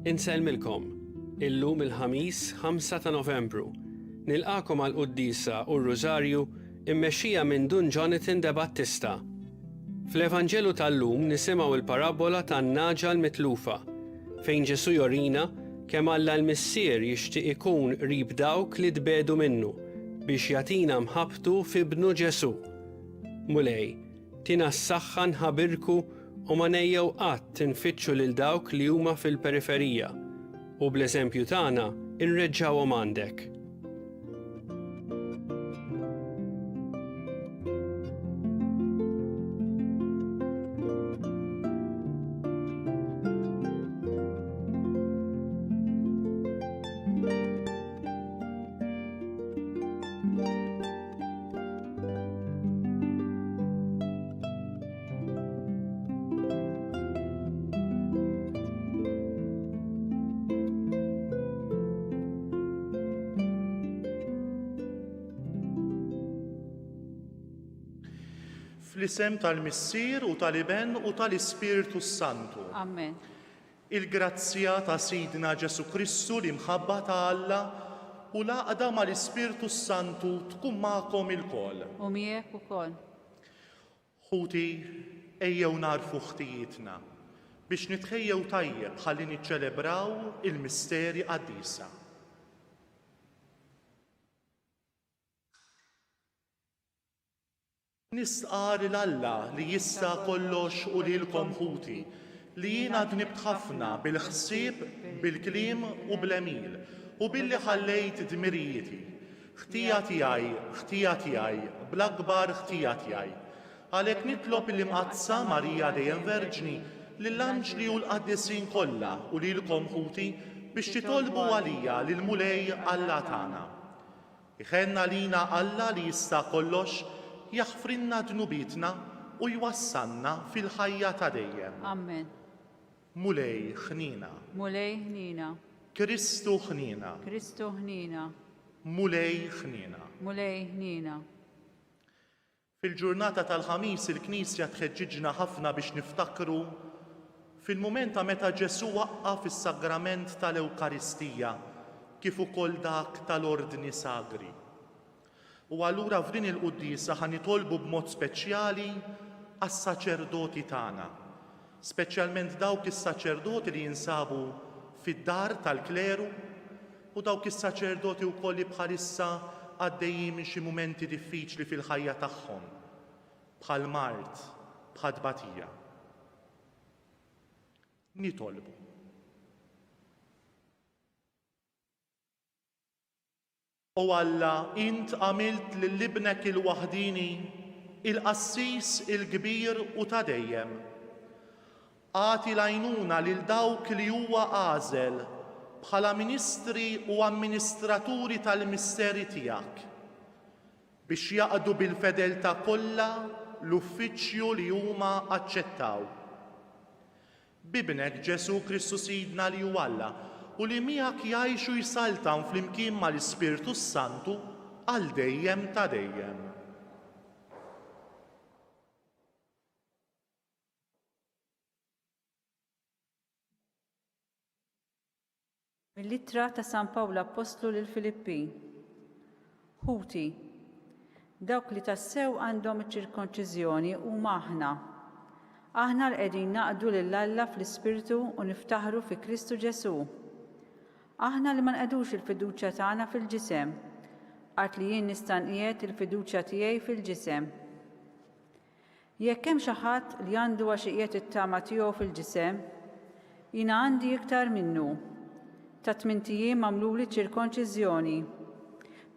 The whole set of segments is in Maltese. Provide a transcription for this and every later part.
Insellmilkom, illum il-ħamis 5 ta' Novembru, nilqakom għall-Qudiesa u r-Rużarju immexxija minn Dun Jonathan de Battista. Fl-Evanġelu tal-lum nisimgħu il-parabola tan-naġa l-mitlufa, fejn Ġesu jorina kemm Alla l-Missier jixtieq ikun qrib dawk li tbedu minnu biex jagħtina mħabbtu f'ibnu Ġesu. Mulej, tina s-saħħa nħabirku u ma nejjew qatt tinfittxu lil dawk li huma fil-periferija u bl-eżempju tagħna inreġġawhom għandek. Fl-isem tal-Missier u tal-Iben u tal-Ispiritu Santu. Amen. Il-grazzja ta' Sidna Ġesu Kristu li mħabba ta' Alla u l-għaqda mal-Ispiritu Santu tkun magħkom ilkoll. U miegħek ukoll. Ħuti ejjew narfu ħtijietna biex nitħejjew tajjeb ħalli niċċelebraw il-misteri qaddisa. Nistqar l-Alla li jista' kollox u lilkom ħuti li jiena dnibt ħafna bil-ħsieb, bil-kliem u bl-emil u billi ħallejt dmirijieti. Ħtija tiegħi, bl-akbar ħtija tiegħi. Għalhekk nitlob il-Imqazza Marija dejjem Verġni lill-anġli u l-qaddisin kollha u lilkom ħuti biex titolbu għalija lil mulej Alla tagħna. Iħenna lina Alla li jista' kollox jaħfrinna dnubitna u jwassanna fil-ħajja ta' dejjem. Amen. Mulej ħnina. Mulej ħnina. Kristu ħnina. Kristu ħnina. Mulej ħnina. Mulej ħnina. Fil-ġurnata tal-ħamis il-Knisja tħeġġiġna ħafna biex niftakru fil-mument ta' meta Ġesu waqqa fis-sagrament tal-Ewkaristija kif ukoll dak tal-Ordni Sagri. U allura f'din il-Qudiesa ħa nitolbu b'mod speċjali għas-saċerdoti tagħna, speċjalment dawk is-saċerdoti li jinsabu fid-dar tal-kleru u dawk is-saċerdoti wkoll li bħalissa għaddejjin minn xi mumenti diffiċli fil-ħajja tagħhom, bħal mard, bħal tbatija. Nitolbu. U Alla, int għamilt lill-ibnek il-waħdini, il-qassis il-kbir u ta' dejjem. Għati l-għajnuna lil dawk li huwa għażel bħala ministri u amministraturi tal-misteri tiegħek biex jaqdu bil-fedeltà kollha l-uffiċċju li huma aċċettaw. Bibnek Ġesu Kristu Sidna li huwa Alla u li miegħek jgħixu jsaltan flimkien mal-Ispiritu Santu għal dejjem ta' dejjem. Mill-Ittra ta' San Pawlu Apostlu lil Filippi. Ħuti, dawk li tassew għandhom iċ-ċirkonċiżjoni huma aħna. Aħna li qegħdin naqdu lil Alla fl-Ispiritu u niftaħru fi Kristu Ġesu. Aħna li ma nqedux il-fiduċja tagħna fil-ġisem, għart li jien nista' nqiegħed il-fiduċja tiegħi fil-ġisem. Jekk hemm xi ħadd li għandu għax iqiegħed it-tama tiegħu fil-ġisem, jiena għandi iktar minnu. Ta' 8 ijiem għamluli ċirkonċiżjoni.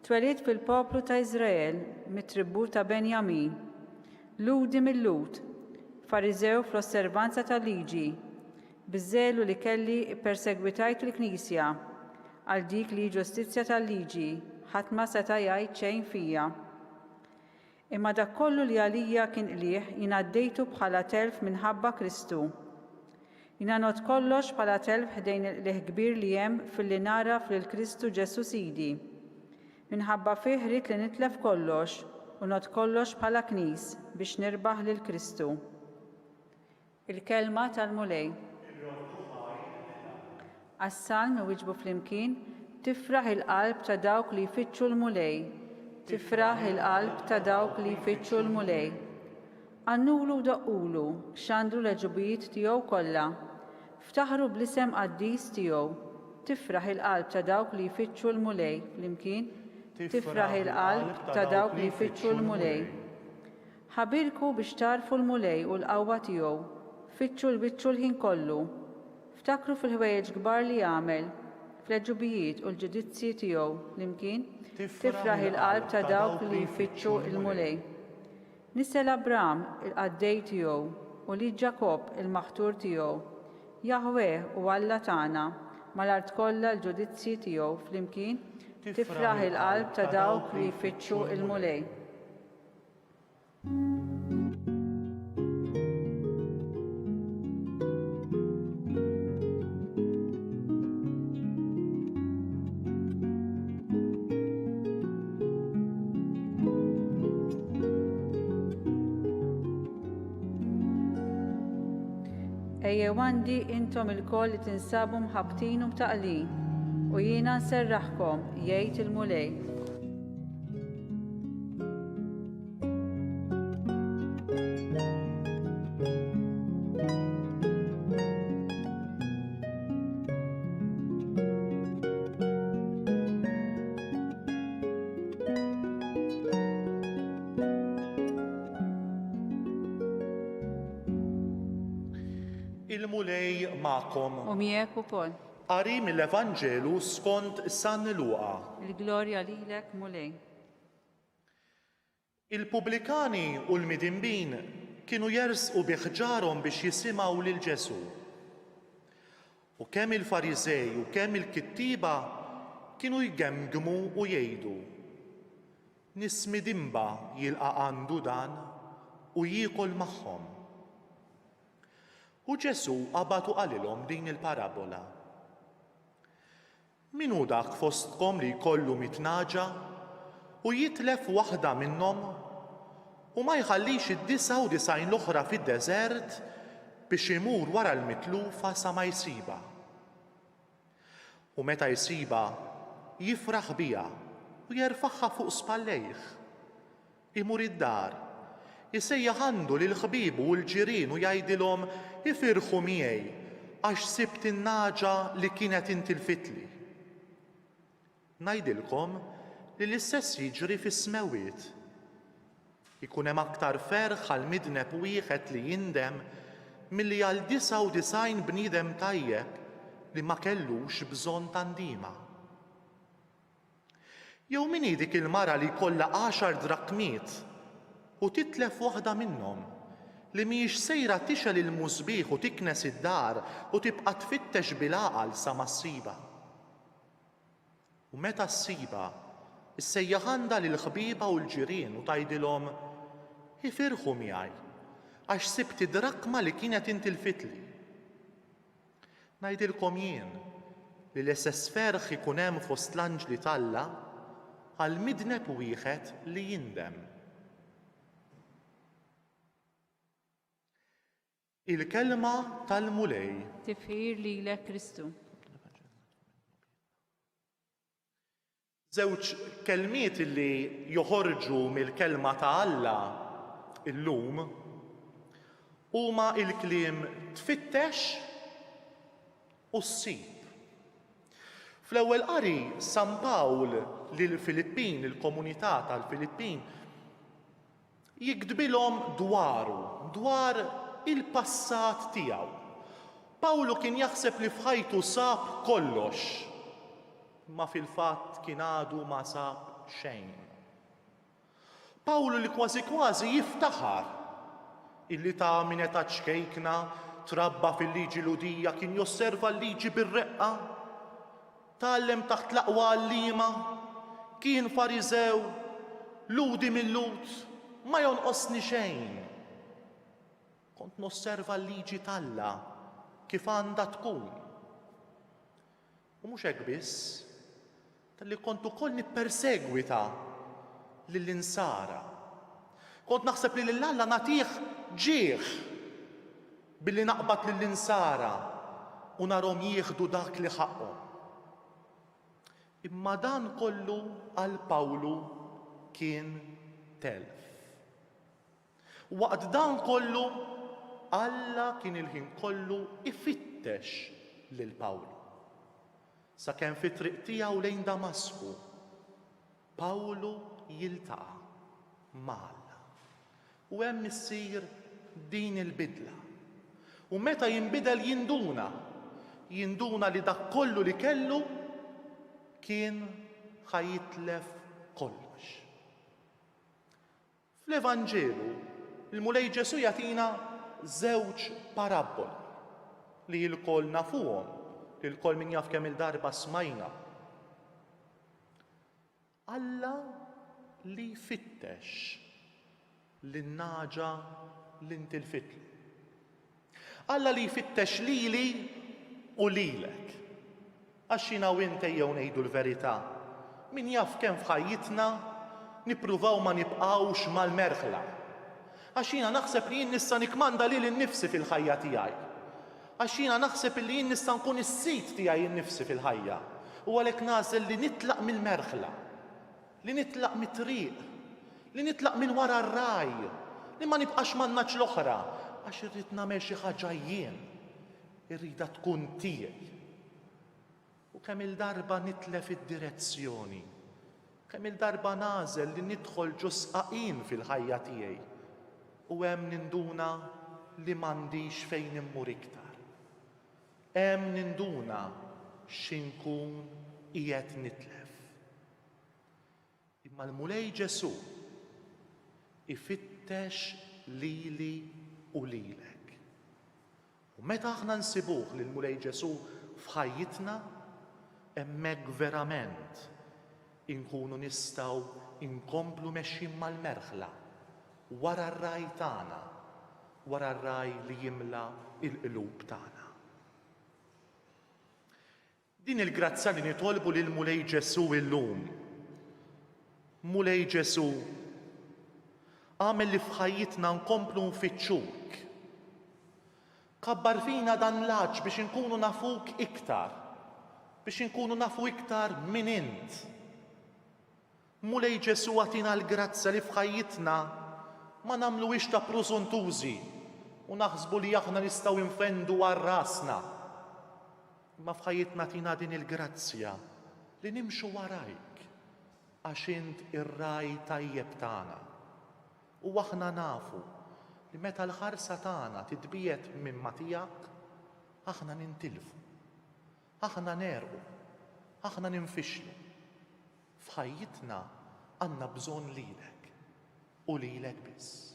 Twelid fil-poplu ta' Iżrael, mit-tribù ta' Benjamin, ludi mill-Lud, Fariżew fl-osservanza tal-liġi, biżżelu li kelli perseguitajt il-Knisja, għal dik li ġustizzja tal-liġi, ħadd ma seta' jgħid xejn fija. Imma dak kollu li għalija kien qlieħ jiena għaddejtu bħala telf minħabba Kristu. Jiena not kollox bħala telf ħdejn il-qlieħ kbir li hemm fil-li nara fil-Kristu Ġesu Sidi. Minħabba fih rid li nitlef kollox u not kollox bħala knies biex nirbaħ lil Kristu. Il-kelma tal-mulej. Għas-salm iwiġbu flimkien, tifraħ il-qalb ta' dawk li jfittxu l-mulej. Tifraħ il-qalb ta' dawk li jfittxu l-mulej. Għannulu daqqulu, xandru l-ġubijiet tiegħu kollha. Ftaħru bl-isem qaddis tiegħu. Tifraħ il-qalb ta' dawk li jfittxu l-mulej. Flimkien, tifraħ il-qalb ta' dawk li jfittxu l-mulej. Ħabilku biex tarfu l-mulej u l-qawwa tiegħu. Fittxu l-bittxu l-ħin kollu. Ftakru fil-ħwejjeġ kbar li jagħmel, fl-ġubijiet u l-ġudizzji tiegħu flimkien, tifraħ il-qalb ta' dawk li jfittxu l-mulej. Nisel Abram il-qaddej tiegħu u li Ġakob il-maħtur tiegħu. Jahweh u Alla tagħna mal-art kollha l-ġudizzji tiegħu flimkien, tifraħ il-qalb ta' dawk li jfittxu l-mulej. Ejjew għandi intom il-koll li tinsabu mħabtin u mtaqlin, u jiena nserraħkom, jgħid il-mulej. Il-mulej ma'kom. U miegħek ukoll. Qari mill-Evanġelu skont San Luqa. Il-glorja lilek mulej. Il-pubblikani u l-midinbin kienu jersqu biħġarhom biex jisimgħu lil Ġesu. U kemm il-Fariżej u kemm il-kittiba kienu jgemmgmu u jgħidu: nies midinba jilqa' għandu dan u jiekol magħhom. U Ġesu qabad u qalilhom din il-parabola. Min hu dak fostkom li jkollu mitnaġa u jitlef waħda minnhom u ma jħallix id-99 l-oħra fid-deżert biex imur wara l-mitlufa sa ma jsiba. U meta jsiba jifraħ biha u jerfagħha fuq spallejh. Imur id-dar, isejjaħ għandu lill-ħbieb u l-ġirien u jgħidilhom: ifirħu miegħi għax sibt in-naġa li kienet intilfitli. Ngħidilkom li l-istess jiġri fis-smewiet. Ikun hemm aktar ferħ għal midneb wieħed li jindem milli għal 99 bniedem tajjeb li ma kellux bżonn tandima. Jew min dik il-mara li jkollha 10 drakmiet u titlef waħda minnhom li mhijiex sejra tixel il-musbieħ u tiknes id-dar u tibqa' tfittex bil-għaqal sa ma ssiba. U meta ssiba, issejjaħ għandha lill-ħbieba u l-ġirien u tgħidilhom: ifirħu miegħi għax sibt id-drakma li kienet intilfitli. Ngħidilkom jien li l-istess ferħ ikun hemm fost l-anġli tAlla għal midneb wieħed li jindem. Il-kelma tal-mulej. Tifħir lilek Kristu. Żewġ kelmiet li joħorġu mill-kelma ta' Alla illum huma il-kliem tfittex u ssib. Fl-ewwel qari San Pawl lill-Filippin, il-komunità tal-Filippin, jikdbilhom dwar il-passat tiegħu. Pawlu kien jaħseb li f'ħajtu sab kollox, ma fil-fatt kien għadu ma sab xejn. Pawlu li kważi jiftaħar illi ta' min età ċkejkna trabba fil-liġi ludija, kien josserva l-liġi bir-reqqa, tgħallem taħt l-aqwa għalliema, kien Fariżew, ludi mill-lut, ma jonqosni xejn. Kont nosserva l-liġi tAlla kif għandha tkun. U mhux hekk biss, talli kont ukoll nippersegwita lill-insara. Kont naħseb li lill-Alla nagħtih ġieħ billi naqbad lill-insara u narhom jieħdu dak li ħaqhom. Imma dan kollu għal Pawlu kien telf. Waqt dan kollu Alla kien il-ħin kollu ifittex lil Pawlu. Sakemm fit-triq tiegħu lejn Damasku, Pawlu jiltaqa' ma' Alla. U hemm issir din il-bidla. U meta jinbidel jinduna li dak kollu li kellu kien ħajitlef kollox. Fl-Evanġelu, il-Mulej Ġesu jagħtina żewġ paraboli li l-kol nafuhom, li l-kol min jaf kemm il-darba smajna. Alla li jfittex lin-naġa li ntilfitlu. Alla li jfittex lili u lilek. Għax jiena u inti jew ngħidu l-verità, min jaf kemm f'ħajjitna nippruvaw ma nibqgħux mal-merħla. Għax jiena naħseb li jien nista' nikmanda lil innifsi fil-ħajja tiegħi. Għax jiena naħseb li jien nista' nkun is-sit tiegħi innifsi fil-ħajja. U għalhekk nażel li nitlaq mill-merħla, li nitlaq mit-triq, li nitlaq minn wara r-raj, li ma nibqax mannaġġ l-oħra, għax irrid nagħmel xi ħaġa jien, irrida tkun tiegħi. U kemm il-darba nitlef id-direzzjoni, kemm il-darba nażel li nidħol ġusqaqin fil-ħajja tiegħi. U hemm ninduna li m'għandix fejn immur iktar. Hemm ninduna x'inkun qiegħed nitlef. Imma l-Mulej Ġesu ifittex lili u lilek. U meta aħna nsibuh lil Mulej Ġesu f'ħajjitna, hemmhekk verament inkunu nistgħu inkomplu mexjin mal-merħla wara r-raj tagħna, wara r-raj li jimla il-qlub tagħna. Din il-grazza li nitolbu lil Mulej Ġesu illum. Mulej Ġesu, għamel li f'ħajjitna nkomplu nfittxuk. Kabbar fina dan l-aġġ biex inkunu nafuk iktar, biex inkunu nafu iktar minn int. Mulej Ġesu għatina l-grazza li f'ħajjitna ma nagħmluhiex ta' prosuntużi u naħsbu li aħna nistgħu nfendu għal rasna. Imma f'ħajjitna tina din il-grazzja li nimxu warajk għax int ir-raj tajjeb tagħna. U aħna nafu li meta l-ħarsa tagħna titbiet minn ma tiegħek, aħna nintilfu, aħna nerqu, aħna ninfixlu. F'ħajjitna għandna bżonn lilek u lilek biss.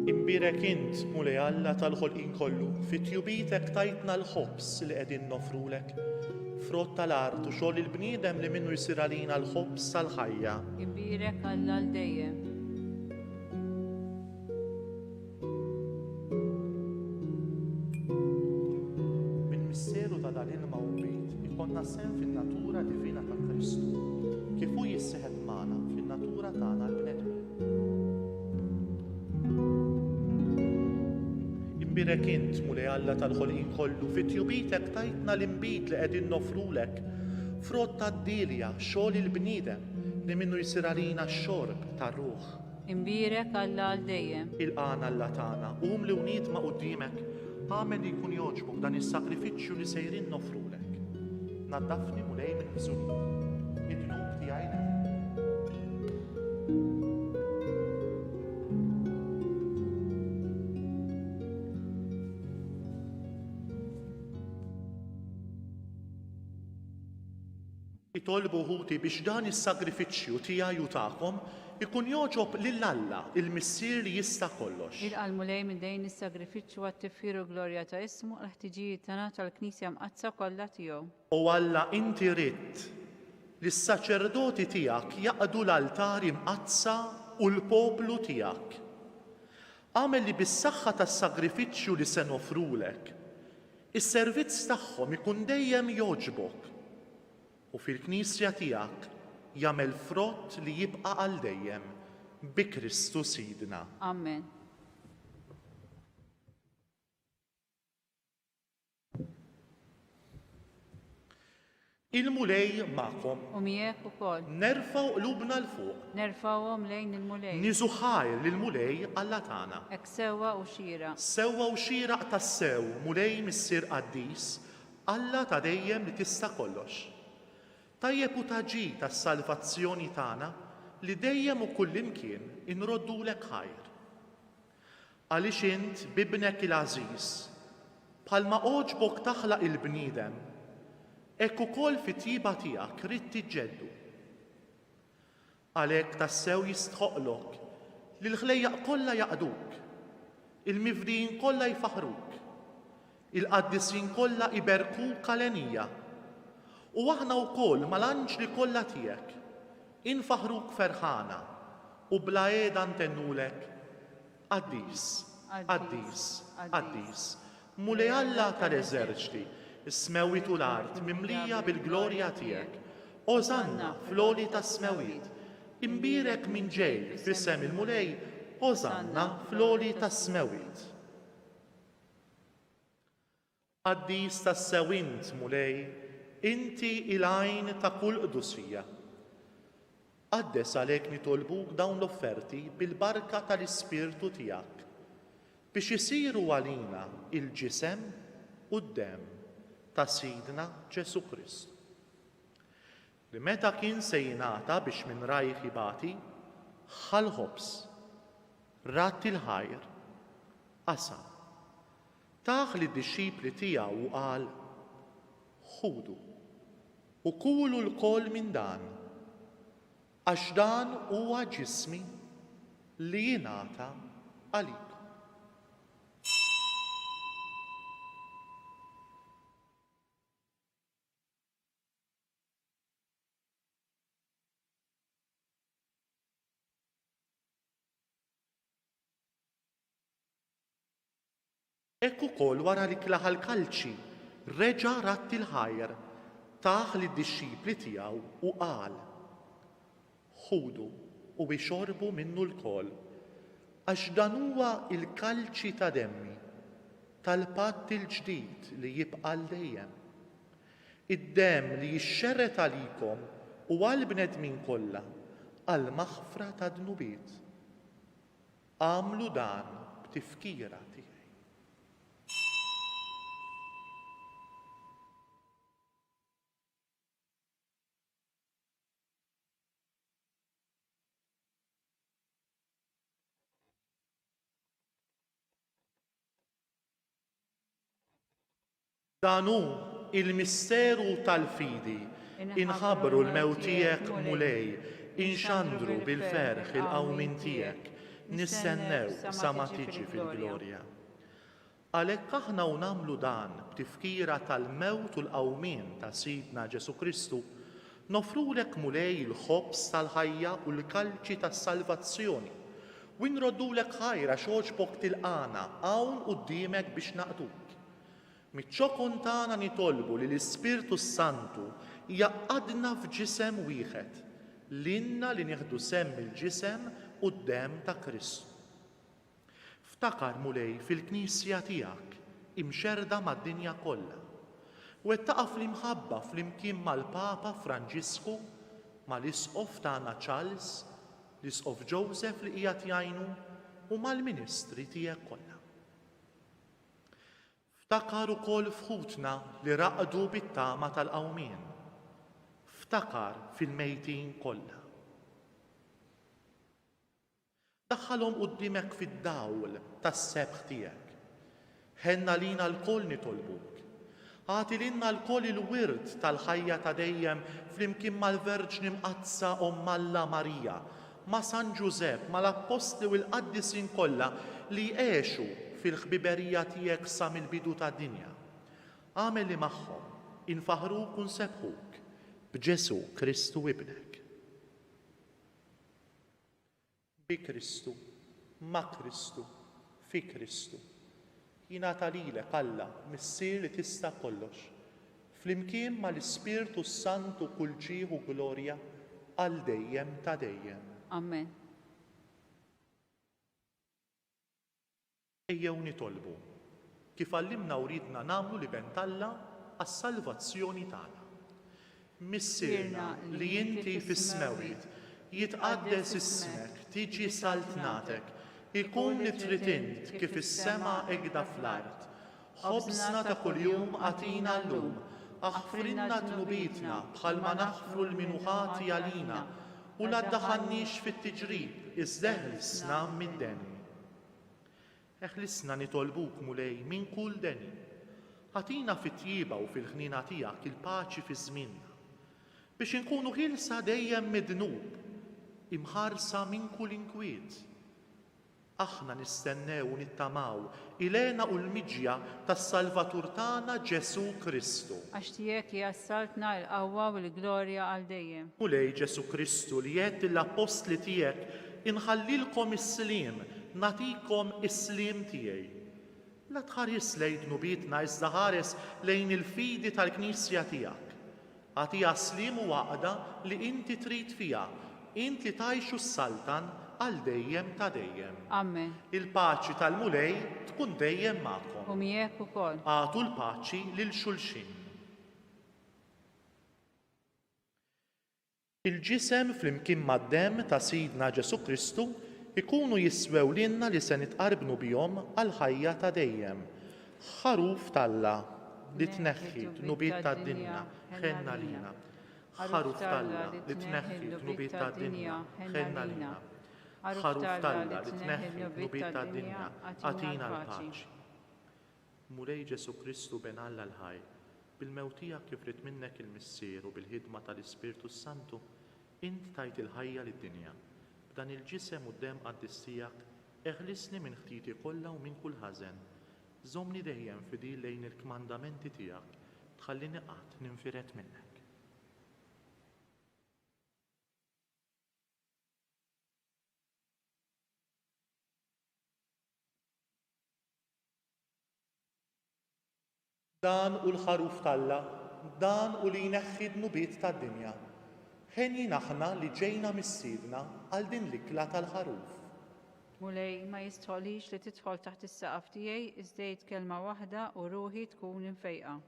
Imbirek int, Mulej Alla tal-ħolqien kollu, fit-tjubitek tajtna l-ħobs li qegħdin nofrulek, frott tal-art u xogħol il-bniedem li minnu jsir għalina l-ħobs tal-ħajja. Imbirek Alla l-dejjem. Bil-misteru ta' dan il-ilma u bit ikonna sehem fin-natura divina ta' Kristu, kif hu jissieħeb magħna fin-natura tagħna l-bnedmin. Imbirek int, Mulej Alla tal-ħolqien kollu, fit-tjubitek tajtna l-imbit li qegħdin nofrulek, frott tad-dilja, xogħol il-bniedem li minnu jsir għalina x-xorb tar-ruħ. Imbirek Alla l-dejjem. Il-qana Alla tagħna, qum li unit ma' quddiemek, għamel li jkun jogħġbok dan is-sakrifiċċju li sejrin nofrulek. Naddafni Mulej minn ħżunijiet, id-dnub tiegħi. Itolbu ħuti biex dan is-sagrifiċċju tiegħi u tagħkom ikun joġob lill-Alla, il-missier li jista' kollox. Il-mulej minn dejn is-sagrifiċċju għat-tiffiru glorja ta' ismu l-ħtiġijiet tagħna tal-Knisja mqazza kollha tiegħu. U Alla inti ridt li s-saċerdoti tiegħek jaqdu l-altari mqazza u l-poplu tiegħek. Għamel li bis-saħħa tas-sagrifiċċju li se nofrulek, is-servizz tagħhom ikun dejjem jogħġbok u fil-Knisja tiegħek jagħmel frott li jibqa' għal dejjem bi Kristu Sidna. Amen. Il-mulej magħkom. U miegħek ukoll. Nerfgħu qlubna l-fuq. Nerfgħuhom lejn il-mulej. Niżu ħajr lill-mulej Alla tagħna. Hekk sewwa u xira. Sewwa u xieraq tas-sew mulej missier qaddis Alla ta' dejjem li tista' kollox. Tajjeb u taġi tas-salvazzjoni tagħna li dejjem u kullimkien inroddulek ħajr. Għaliex int bibnek il-għażiż bħalma oġbok taħlaq il-bniedem hekk ukoll fit-tjiba tiegħek rid tiġġeddu. Għalhekk tassew jistħoqlok li l-ħlejjaq kollha jaqduk, il-mifdijin kollha jfaħruk, il-qaddisin kollha iberkuk għalenija. U aħna wkoll mal-anġli kollha tiegħek infaħruk ferħana u bla qiegħda ntennulek qaddis, qaddis, qaddis. Mulej Alla tal-eżerċti, is-smewit u l-art mimlija bil-glorja tiegħek. Ożanna fl-għoli tas-smewit. Imbirek minn ġej f'isem il-mulej, ożanna fl-għoli tas-smewit. Qaddis tas-sewint mulej, inti il-għajn ta' kull qdusija. Qaddes għalhekk nitolbuk dawn l-offerti bil-barka tal-Ispirtu tiegħek biex isiru għalina il-ġisem u d-dem ta' Sidna Ġesu Kristu. Li meta kien se jingħata biex minn rajh jibati, ħal ħobs, rat il-ħajr, qasam. Taħ li d-dixxipli tiegħu u qal, ħudu u kulu l-kol minn dan, għax dan huwa ġismi li jingħata għalik. Hekk ukoll wara li klaħa l-kalċi, reġa' rat il-ħajr, taħ li d-dixxipli tiegħu u qal, ħudu u bixorbu minnu l-kol, għax dan huwa il-kalċi ta' demmi, tal-patt il-ġdid li jibqa' dejjem. Id-demm li jixxerret għalikom u għall-bnedmin kollha għall-maħfra ta' dnubiet. Għamlu dan b'tifkira tiegħi. Dan hu il-misteru tal-fidi, inħabbru l-mewt tiegħek mulej, inxandru bil-ferħ il-qawmin tiegħek, nistennew sa ma tiġi fil-glorja. Għalhekk aħna u nagħmlu dan b'tifkira tal-mewt u l-qawmin ta' Sidna Ġesu Kristu, nofrulek mulej il-ħobs tal-ħajja u l-kalċi tas-salvazzjoni, u nroddulek ħajra xogħġbok tilqana hawn quddiemek biex naqduk. Miċ-ċokon tagħna nitolbu li l-Ispirtu Santu jaqadna f'ġisem wieħed, lilna li nieħdu semm il-ġisem u d-demm ta' Kristu. Ftakar mulej fil-Knisja tiegħek imxerda mad-dinja kollha u qed taqa' fl-imħabba flimkien mal-Papa Franġisku, mal-Isqof tagħna Charles, l-Isqof Joseph li qiegħed jgħinu u mal-Ministri tiegħek kollha. Ftakar ukoll fħutna li raqdu bit-tama tal-qawmien. Ftakar fil-mejtin kollha. Daħħalhom quddiemek fid-dawl tas-sebħ tiegħek. Ħenna lina l-koll nitolbuk. Għati lilna l-koll il-wirt tal-ħajja ta' dejjem flimkien mal-Verġni mqazza Omm Alla Marija, ma' San Giusepp, ma' l-Apostli u l-Qaddisin kollha li għexu fil-ħbiberija tiegħek sa mill-bidu tad-dinja. Għamel li magħhom infaħruk u nsebħuk b'Ġesu Kristu ibnek. Bi Kristu, ma' Kristu, fi Kristu. Jingħata lilek Alla missier li tista' kollox. Flimkien mal-Ispirtu Santu kull ġieħ u glorja għal dejjem ta' dejjem. Amen. Ejjew nitolbu kif għallimna u ridna nagħmlu li bent Alla għas-salvazzjoni tagħna. Missierna li inti fis-smewiet jitqaddes ismek, tiġi saltnatek, ikun li trid int kif is-sema egda fl-art. Ħobżna ta' kuljum għatina llum, aħfrinna dnubitna bħalma naħfru l-minuħati għalina u la ddaħħalniex fit-tiġrib iżdeħlisna mid-deni. Eħlisna nitolbuk mulej minn kull deni. Ħatina fit-tjiba u fil-ħnina tiegħek il-paċi fi żmienna biex inkunu ħilsa dejjem midnub, imħarsa minn kull inkwiet. Aħna nistennew u nittamaw ilena u l-miġja tas-Salvatur tagħna Ġesu Kristu. Għax tiegħek jassaltna l-qawwa u l-glorja għal dejjem. Mulej Ġesu Kristu li jgħid l-apostli tiegħek inħallilkom is-sliem, natikom is-sliem tiegħi. La tħares lejn dnubietna iżda ħares lejn il-fidi tal-Knisja tiegħek. Għatija sliem u għaqda li inti trid fiha, int li tgħixu s-saltan għal dejjem ta' dejjem. Amen. Il-paċi tal-mulej tkun dejjem magħkom. U miegħek ukoll. Għatu l-paċi lil xulxin. Il-ġisem flimkien mad-demm ta' Sidna Ġesu Kristu ikunu jiswew lilna li se nitqarbnu bihom għal ħajja ta' dejjem. Ħaruf talla li tneħħi dnubiet tad-dinja ħenna lina. Ħaruf talla li tneħħi dnubiet tad-dinja ħenna lina. Ħaruf talla li tneħħi dnubiet tad-dinja għatina l-paċi. Mulej Ġesu Kristu ben Alla l-ħaj, bil-mewtija kif rid minnek il-missier u bil-ħidma tal-Ispirtu Santu, int tajt il-ħajja lid-dinja. B'dan il-ġisem u d-demm qaddis tiegħek eħlisni minn ħtiti kollha u minn kull ħażen. Żommni dejjem fidil lejn il-kmandamenti tiegħek, tħallini qatt ninfiret minnek. Dan u l-ħaruf talla, dan u li jneħħi dnubiet tad-dinja. Ħenjin aħna li ġejna missiedna għal din l-ikla tal-ħaruf. Mulej ma jistħolix li tidħol taħt is-saqaf tiegħi iżdejt kelma waħda u ruħi tkun infejqa.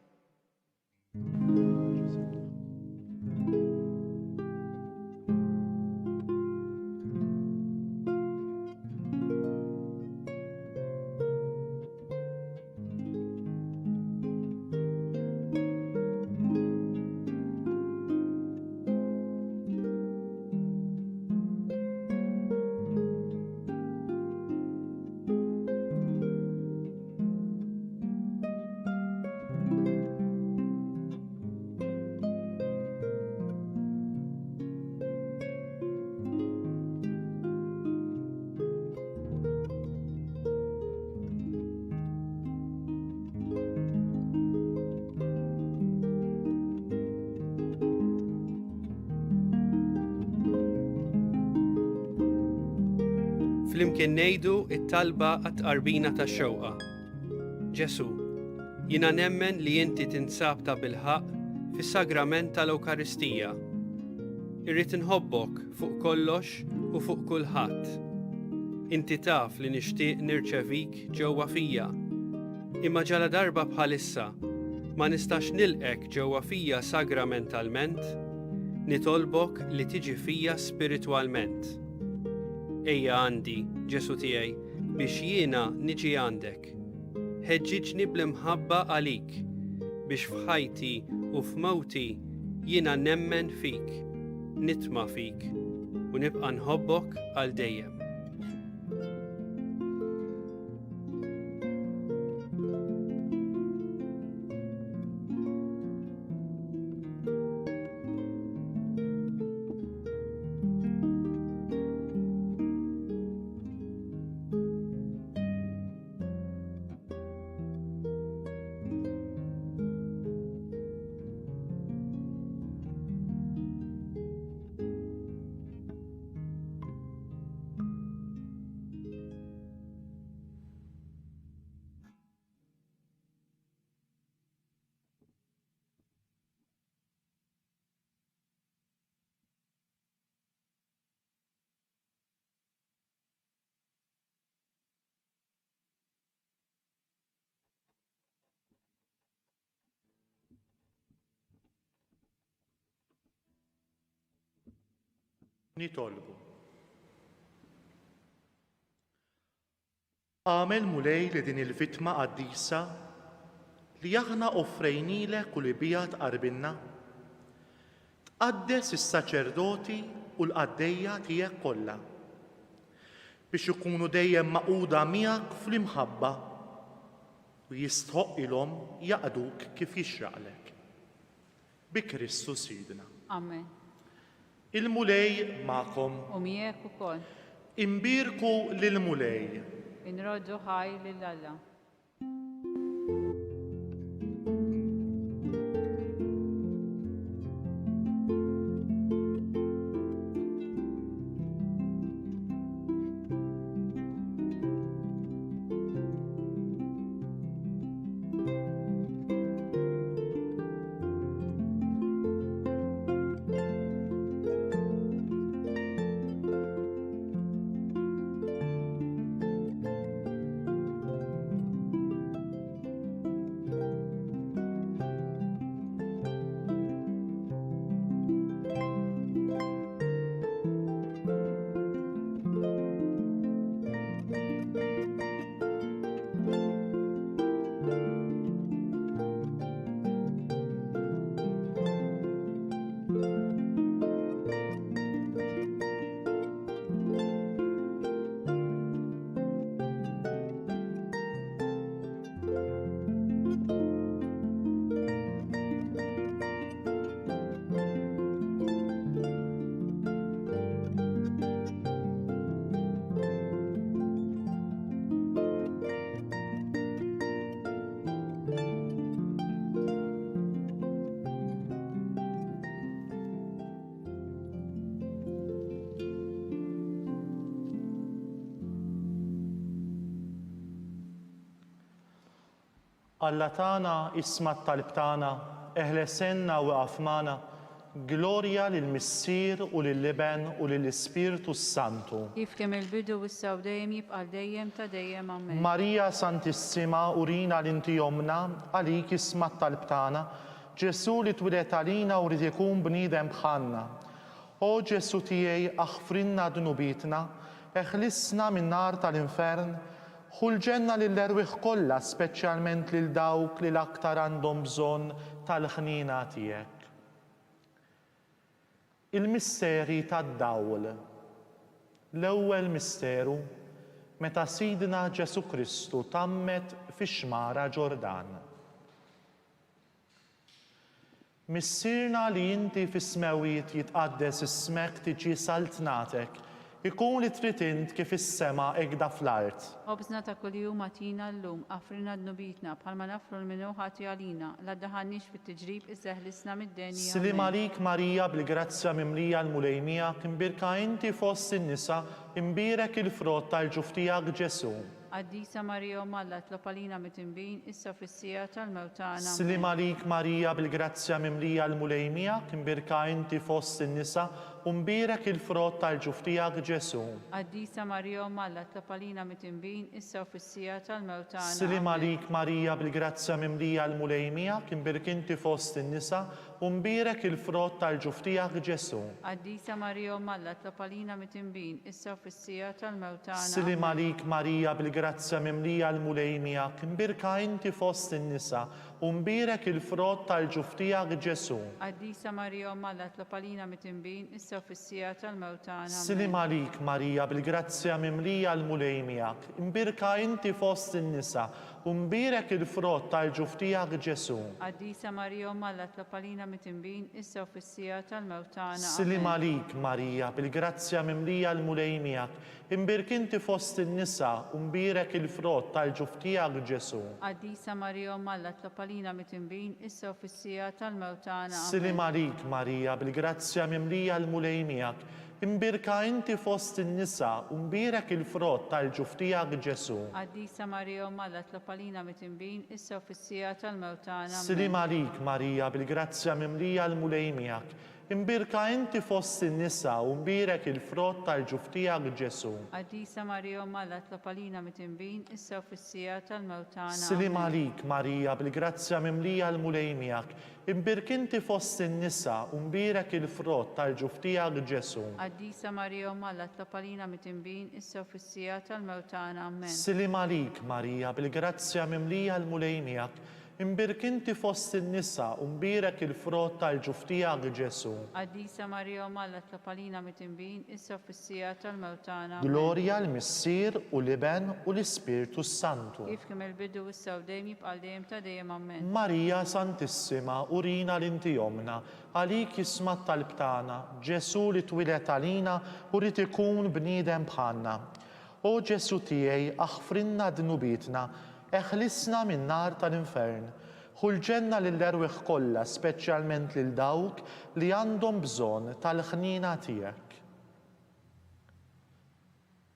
Flimkien ngħidu it-talba għat-qarbina tax-xewqa. Ġesu, jiena nemmen li inti tinsab ta' bilħaq fis-sagrament tal-Ewkaristija. Irrid inħobbok fuq kollox u fuq kulħadd. Inti taf li nixtieq nirċevik ġewwa fija. Imma ġala darba bħalissa ma nistax nilqek ġewwa fija sagramentalment, nitolbok li tiġi fija spiritwalment. Ejja għandi, Ġesu tiegħi, biex jiena niġi għandek. Ħeġġiġni bl-imħabba għalik, biex f'ħajti u f'mewti jiena nemmen fik, nitma' fik u nibqa' nħobbok għal dejjem. Nitolbu. Għamel mulej li din il-vittma qaddisa li aħna offrejnilek u li bija tqarbilna. Tqaddes is-saċerdoti u l-qaddejja tiegħek kollha biex ikunu dejjem maquda miegħek fl-imħabba u jistħoqilhom jaqduk kif jixraqlek. Bi Kristu Sidna. Amen. Il-mulej magħkom. U miegħek ukoll. Imbirku lill-mulej. Inroddu ħaj lil Alla. Alla tagħna isma' t-talb tagħna, eħlesenna u qafmana, glorja lill-Missier u lill-Iben u lill-Ispirtu Santu. Kif kemm il-bidu u s-saw dejjem jibqa' dejjem ta' dejjem amen. Marija Santissima, urina l-inti jomna, għalik isma' t-talb tagħna, Ġesu li twilet għalina u rid ikun bniedem bħalna. O Ġesu tiegħi aħfrinna dnubitna, eħlisna min-nar tal-infern, ħulġenna lill-erwieħ kollha, speċjalment lil dawk li l-aktar għandhom bżonn tal-ħnina tiegħek. Il-misteri tad-dawl. L-ewwel misteru meta Sidna Ġesu Kristu tammet fix-xmara Ġordan. Missierna li inti fis-smewiet jitqaddes ismek tiġi saltnatek, ikun li trid int kif is-sema ekda fl-art. Obżna ta' kuljum atina llum, affrina dnubitna bħalma nafru l-minu ħati għalina, la ddaħannix fit-tiġrib iżeħlisna mid-denja. Slim għalik Marija bil-grazzja mimlija l-mulejmija, imbirka inti fost in-nisa, imbirek il-frott tal-ġuf tiegħek Ġesu. Addisa Marija Malla tlopalina mitinbin, issa fissija tal-mewt tagħna. Slim għalik Marija bil-grazzja mimlija l-mulejmija, imbirka inti fost in-nisa, imbirek il-frott tal-ġuf tiegħek Ġesu. Addisa Marija Malla tlopalina mitinbin, issa fissija tal-mewt tagħna. Slim għalik Marija bil-grazzja mimlija l-mulejmija, imbirek inti fost in-nisa, imbirek il-frott tal-ġuf tiegħek Ġesu. Addisa Marija Malla tlopalina mitinbin, issa fissija tal-mewt tagħna. Slim għalik Marija bil-grazzja mimlija l-mulejmija, imbirka inti fost in-nisa, imbirek il-frott tal-ġuf tiegħek Ġesu. Addisa Marija Malla tlopalina mitinbin, issa fissija tal-mewt tagħna. Slim għalik Marija bil-grazzja mimlija l-mulejmija, imbirka inti fost in-nisa, imbirek il-frott tal-ġuf tiegħek Ġesu. Addisa Marija Malla tlopalina mitinbin, issa fissija tal-mewt tagħna. Slim għalik Marija bil-grazzja mimlija l-mulejmija, imbirk inti fost in-nisa, imbirek il-frott tal-ġuf tiegħek Ġesu. Addisa Marija Malla tlopalina mitinbin, issa fissija tal-mewt tagħna. Slim għalik Marija bil-grazzja mimlija l-mulejmija, imbirka inti fost in-nisa, imbirek il-frott tal-ġuf tiegħek Ġesu. Addisa Marija Malla tlopalina mitinbin, issa fissija tal-mewt tagħna. Slim għalik Marija bil-grazzja mimlija l-mulejmija, imbirka inti fost in-nisa u mbirek il-frott tal-ġuf tiegħek Ġesu. Għaddisa Marija Malla tlopalina mit-imbin, issa u fis-sija tal-mewtana. Silim għalik, Marija, bil-grazzja mimlija l-mulej miegħek, imbirk inti fost in-nisa u mbirek il-frott tal-ġuf tiegħek Ġesu. Għaddisa Marija Malla tlopalina mit-imbin, issa u fis-sija tal-mewtana. Amen. Silim għalik, Marija, bil-grazzja mimlija l-mulej miegħek, imbirk inti fost in-nisa u mbirek il-frott tal-ġuf tiegħek Ġesu. Għaddisa Marija Malla tlopalina mit-imbin, issa u fis-sija tal-mewtana. Glorja l-Missier u l-Iben u l-Ispirtu Santu. Kif kemm il-bidu issa u dejjem jibqal dejjem ta' dejjem. Amen. Marija Santissima, urina l-inti jomna, għalik jismat tal-btana, Ġesu li twilet għalina u rrid ikun bniedem bħalna. O Ġesu tiegħi, aħfrinna dnubitna, eħlisna min nar tal-infern. Ħulġenna lill-erwieħ kollha, speċjalment lil dawk li għandhom bżonn tal-ħnina tiegħek.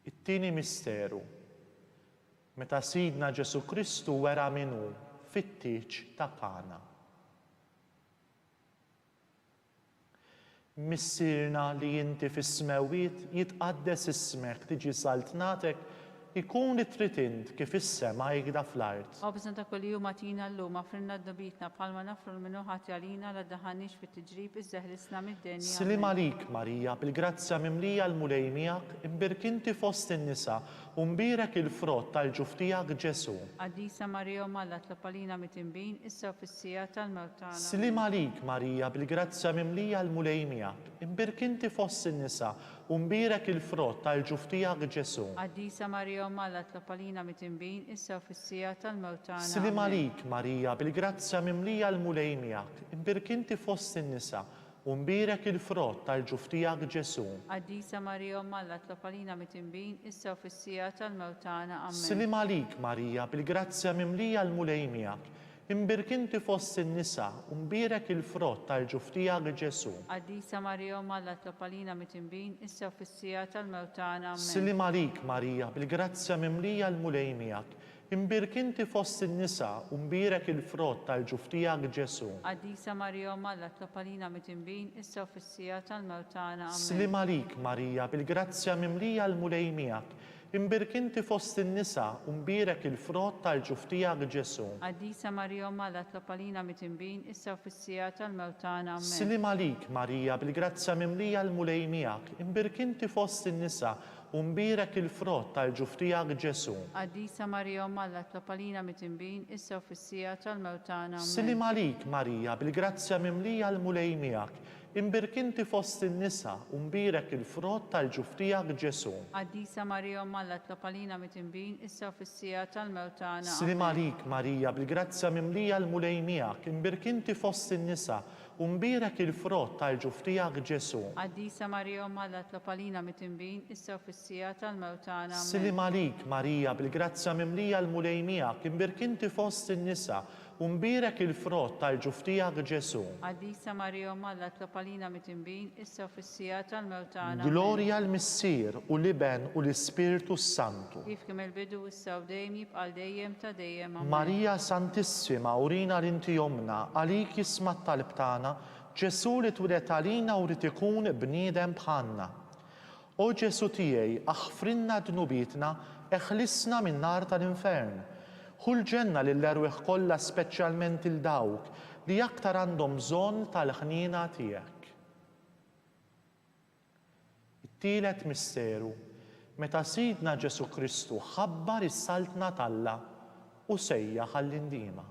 It-tieni misteru. Meta Sidna Ġesu Kristu wera minnu fit-tieġ ta' Kana. Missierna li inti fis-smewiet jitqaddes ismek tiġi saltnatek ikun li trid int kif is-sema jgħida fl-art. Għabżan ta' kull jum għatina l-lum, għafrinna d-dobitna bħalma nafru l-minu ħati għalina la daħanix fit-tġrib iż-żehlisna mid-denja. Silim għalik, Marija, bil-grazzja mimlija l-mulej miegħek, imbirk inti fost in-nisa u mbirek il-frott tal-ġuf tiegħek Ġesu. Għaddisa Marija Malla tlopalina mit-imbin, issa u fis-sija tal-mewtana. Silim għalik, Marija, bil-grazzja mimlija l-mulej miegħek, imbirk inti fost in-nisa u mbirek il-frott tal-ġuf tiegħek Ġesu. Għaddisa Marija Malla tlopalina mit-imbin, issa u fis-sija tal-mewtana. Silim għalik, Marija, bil-grazzja mimlija l-mulej miegħek, imbirk inti fost in-nisa u mbirek il-frott tal-ġuf tiegħek Ġesu. Għaddisa Marija Malla tlopalina mit-imbin, issa u fis-sija tal-mewtana. Amen. Silim għalik, Marija, bil-grazzja mimlija l-mulej miegħek, imbirk inti fost in-nisa u mbirek il-frott tal-ġuf tiegħek Ġesu. Għaddisa Marija Malla tlopalina mit-imbin, issa u fis-sija tal-mewtana. Amen. Silim għalik, Marija, bil-grazzja mimlija l-mulej miegħek, imbirk inti fost in-nisa u mbirek il-frott tal-ġuf tiegħek Ġesu. Għaddisa Marija Malla tlopalina mit-imbin, issa u fis-sija tal-mewtana. Amen. Silim għalik, Marija, bil-grazzja mimlija l-mulej miegħek, imbirk inti fost in-nisa u mbirek il-frott tal-ġuf tiegħek Ġesu. Għaddisa Marija Malla tlopalina mit-imbin, issa u fis-sija tal-mewtana. Amen. Silim għalik, Marija, bil-grazzja mimlija l-mulej miegħek, imbirk inti fost in-nisa u mbirek il-frott tal-ġuf tiegħek Ġesu. Għaddisa Marija Malla tlopalina mit-imbin, issa u fis-sija tal-mewtana. Amen. Silim għalik, Marija, bil-grazzja mimlija l-mulej miegħek, imbirk inti fost in-nisa u mbirek il-frott tal-ġuf tiegħek Ġesu. Għaddisa Marija Malla tlopalina mit-imbin, issa u fis-sija tal-mewtana. Silim għalik, Marija, bil-grazzja mimlija l-mulej miegħek, imbirk inti fost in-nisa u mbirek il-frott tal-ġuf tiegħek Ġesu. Għaddisa Marija Malla tlopalina mit-imbin, issa u fis-sija tal-mewtana. Amen. Silim għalik, Marija, bil-grazzja mimlija l-mulej miegħek, imbirk inti fost in-nisa u mbirek il-frott tal-ġuf tiegħek Ġesu. Għaddisa Marija Malla tlopalina mit-imbin, issa u fis-sija tal-mewtana. Amen. Glorja l-Missier u l-Iben u l-Ispirtu Santu. Kif kemm il-bidu issa u dejjem jibqal dejjem ta' dejjem. Amen. Marija Santissima, urina l-inti jomna, għalik jismat tal-btana, Ġesu li twilet għalina u rrid ikun bniedem bħalna. O Ġesu tiegħi, aħfrinna dnubitna, eħlisna min nar tal-infern. Ħulġenna lill-erwieħ kollha speċjalment il-dawk li aktar għandhom bżonn tal-ħnina tiegħek. It-tielet misteru, meta Sidna Ġesu Kristu ħabbar is-saltna Talla u sejjaħ għall-indiema.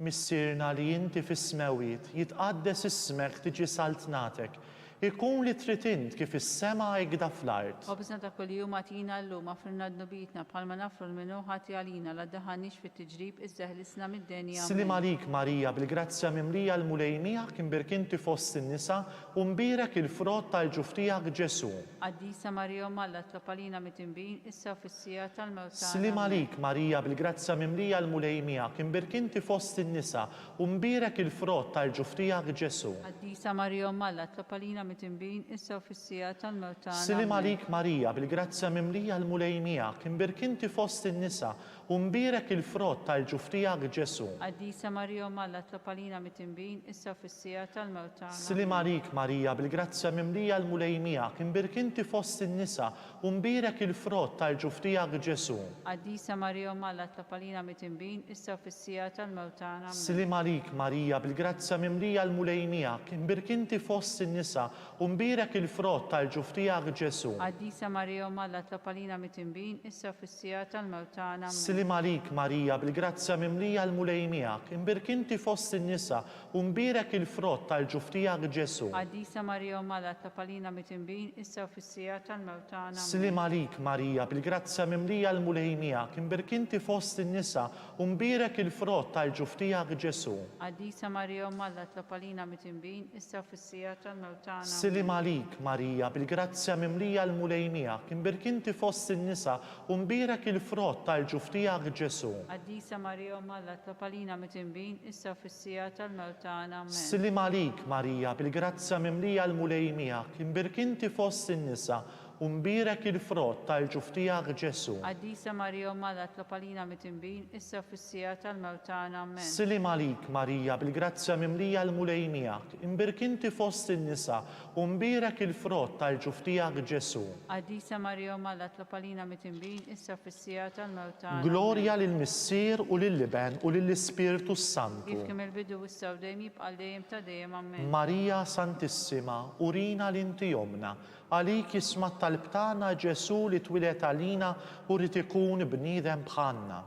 Missierna li inti fis-smewiet jitqaddes ismek tiġi saltnatek, ikun li trid int kif is-sema jgħida fl-art. Għabżna ta' kull jum għatina l-lum, għafrinna d-nubitna bħalma nafru l-minu ħati għalina la daħanix fit-tġrib iż-żehlisna mid-denja. Silim għalik, Marija, bil-grazzja mimlija l-mulej miegħek imbirk inti fost in-nisa u mbirek il-frott tal-ġuf tiegħek Ġesu. Għaddisa Marija Malla tlopalina mit-imbin, issa u fis-sija tal-mewtana. Silim għalik, Marija, bil-grazzja mimlija l-mulej miegħek imbirk inti fost in-nisa u mbirek il-frott tal-ġuf tiegħek Ġesu. Għaddisa Marija Malla tlopalina mitinbin, issa u fis-sija tal-mewt tagħna. Silim għalik Marija, bil-grazzja mimlija l-mulejmija, imbirkinti fost in-nisa, u mbirek il-frott tal-ġuftijak Ġesu. Qaddisa Marija Malla tlob għalina mitinbin, issa u fis-sija tal-mewt tagħna. Silim għalik Marija, bil-grazzja mimlija l-mulejmija, imbirkinti fost in-nisa, u mbirek il-frott tal-ġuftijak Ġesu. Qaddisa Marija Malla tlob għalina mitinbin, issa u fis-sija tal-mewt tagħna. Silim għalik Marija, bil-grazzja mimlija l-mulejmija, imbirkinti fost in-nisa, u mbirek il-frott tal-ġuftijak Ġesu. Qaddisa Marija Malla tlob għalina mitinbin, issa u fis-sija tal-mewt tagħna. Silim għalik Marija, bil-grazzja mimlija l-mulejmijak, imbirkinti fost in-nisa, u mbirek il-frott tal-ġuftijak Ġesu. Qaddisa Marija Malla tlob għalina mitinbin, issa u fis-sija tal-mewt tagħna. Silim għalik Marija, bil-grazzja mimlija l-mulejmijak, imbirkinti fost in-nisa, u mbirek il-frott tal-ġuftijak Ġesu. Qaddisa Marija Malla tlob għalina mitinbin, issa u fis-sija tal-mewt tagħna. Silim għalik Marija, bil-grazzja mimlija l-mulejmijak, imbirkinti fost in-nisa, u mbirek il-frott tal-ġuftijak Ġesu. Qaddisa Marija Malla tlob għalina mitinbin, issa u fis-sija tal-mewt tagħna. Silim għalik Marija, bil-grazzja mimlija l-mulejmijak, imbirkinti fost in-nisa, u mbirek il-frott tal-ġuftijak Ġesu. Qaddisa Marija Malla tlob għalina mitinbin, issa u fis-sija tal-mewt tagħna. Silim għalik Marija, bil-grazzja mimlija l-mulejmijak, imbirkinti fost in-nisa, u mbirek il-frott tal-ġuftijak Ġesu. Qaddisa Marija Malla tlob għalina mitinbin, issa u fis-sija tal-mewt tagħna. Glorja lill-Missier u lill-Liben u lill-Ispiritu Santu. Kif kemm il-bidu issa u dejjem jibqa' dejjem ta' dejjem. Amen. Marija Santissima, urina l-inti jomna, għalik jismat tal-btana Ġesu li twilet għalina u rrid ikun bniedem bħalna.